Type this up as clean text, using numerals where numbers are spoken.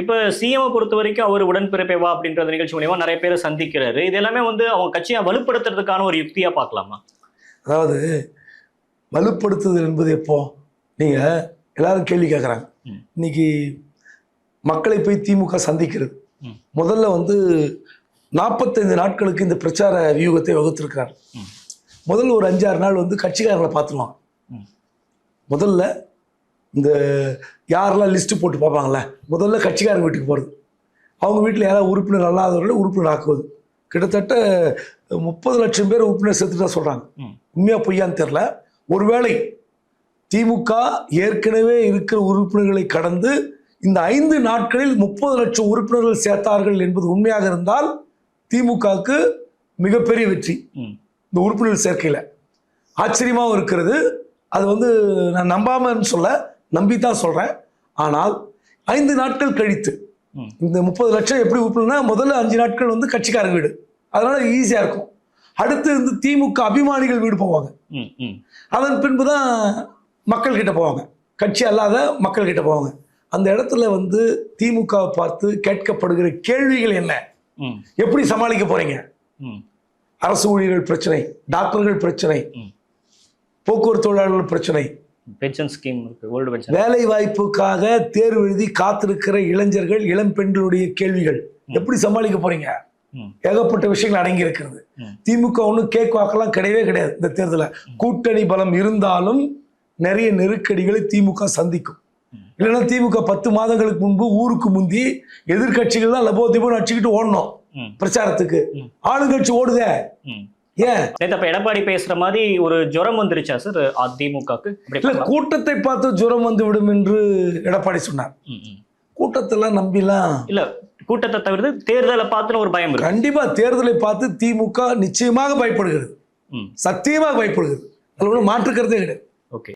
இப்ப சிஎம் பொறுத்த வரைக்கும் அவர் உடன்பிறப்பே வா அப்படின்ற நிகழ்ச்சி மூலியமா நிறைய பேரை சந்திக்கிறாரு. இது எல்லாமே வந்து அவங்க கட்சியை வலுப்படுத்துறதுக்கான ஒரு யுக்தியா பார்க்கலாமா? அதாவது வலுப்படுத்துதல் என்பது எப்போ நீங்க எல்லாரும் கேள்வி கேட்குறாங்க. இன்னைக்கு மக்களை போய் திமுக சந்திக்கிறது முதல்ல வந்து 45 நாட்களுக்கு இந்த பிரச்சார வியூகத்தை வகுத்திருக்கிறார். முதல்ல ஒரு 5-6 நாள் வந்து கட்சிக்காரங்களை பார்த்துருவாங்க. முதல்ல இந்த யாரெல்லாம் லிஸ்ட்டு போட்டு பார்ப்பாங்களே, முதல்ல கட்சிக்காரங்க வீட்டுக்கு போகிறது, அவங்க வீட்டில் யாராவது உறுப்பினர் அல்லாதவர்களை உறுப்பினர் ஆக்குவது. கிட்டத்தட்ட 30 லட்சம் பேர் உறுப்பினர் சேர்த்துட்டா சொல்கிறாங்க. உண்மையாக பொய்யான்னு தெரில. ஒருவேளை திமுக ஏற்கனவே இருக்கிற உறுப்பினர்களை கடந்து இந்த 5 நாட்களில் 30 லட்சம் உறுப்பினர்கள் சேர்த்தார்கள் என்பது உண்மையாக இருந்தால் திமுகவுக்கு மிகப்பெரிய வெற்றி இந்த உறுப்பினர் சேர்க்கையில். ஆச்சரியமாகவும் இருக்கிறது. அது வந்து நான் நம்பாமன்னு சொல்ல, நம்பித்தான் சொல்கிறேன். ஆனால் 5 நாட்கள் கழித்து இந்த 30 லட்சம் எப்படி உறுப்பினர்னா முதல்ல 5 நாட்கள் வந்து கட்சிக்காரங்க வீடு, அதனால ஈஸியாக இருக்கும். அடுத்து இந்த திமுக அபிமானிகள் வீடு போவாங்க. அதன் பின்பு தான் மக்கள் கிட்ட போவாங்க, கட்சி அல்லாத மக்கள் கிட்ட போவாங்க. அந்த இடத்துல வந்து திமுகவை பார்த்து கேட்கப்படுகிற கேள்விகள் என்ன, எப்படி சமாளிக்க போறீங்க? அரசு ஊழியர்கள் பிரச்சனை, டாக்டர்கள் பிரச்சனை, போக்குவரத்து தொழிலாளர்கள் பிரச்சனை, பென்ஷன் ஸ்கீம், வேலை வாய்ப்புக்காக தேர்வு எழுதி காத்திருக்கிற இளைஞர்கள், இளம் பெண்களுடைய கேள்விகள் எப்படி சமாளிக்க போறீங்க? ஏகப்பட்ட விஷயங்கள் அடங்கி இருக்கிறது. திமுக ஒன்றும் கேக் வாக்கெல்லாம் கிடையவே கிடையாது. இந்த தேர்தலில் கூட்டணி பலம் இருந்தாலும் நிறைய நெருக்கடிகளை திமுக சந்திக்கும். இல்லைன்னா திமுக 10 மாதங்களுக்கு முன்பு ஊருக்கு முந்தி எதிர்கட்சிகள் தான் லபோ திபோ அடிச்சுக்கிட்டு ஓடணும் பிரச்சாரத்துக்கு. ஆளுங்கட்சி ஓடுதே ஏன்? எடப்பாடி பேசுற மாதிரி ஒரு ஜுரம் வந்துருச்சா சார் அதிமுகக்கு? கூட்டத்தை பார்த்து ஜுரம் வந்து விடும் என்று எடப்பாடி சொன்னார். கூட்டத்தெல்லாம் நம்பிலாம் இல்ல, கூட்டத்தை தவிர்த்து தேர்தலை பார்த்து ஒரு பயம். கண்டிப்பா தேர்தலை பார்த்து திமுக நிச்சயமாக பயப்படுகிறது, சத்தியமாக பயப்படுகிறது. அதுல ஒன்றும் மாற்றுக்கிறதே கிடையாது.